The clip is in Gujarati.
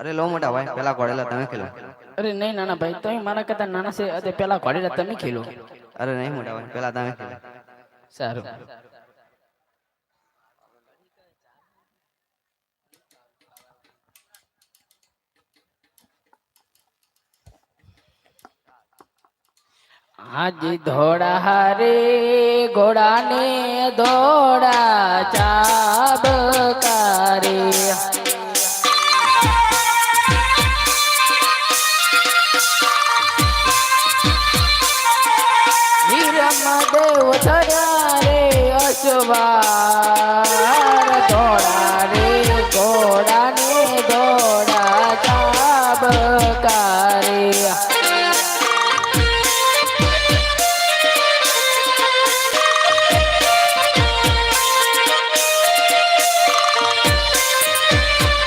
અરે લો મોટા ભાઈ પેલા ઘોડેલા તમે ખેલો. અરે નહીં નાના ભાઈ, તમે મારા કરતા નાના છે. અરે પેલા ઘોડેલા તમે ખેલો. અરે નહીં મોટા ભાઈ પેલા તમે ખેલો. સારું. હાજી ધોડા હારે ઘોડા ને ધોડા ચાબકારે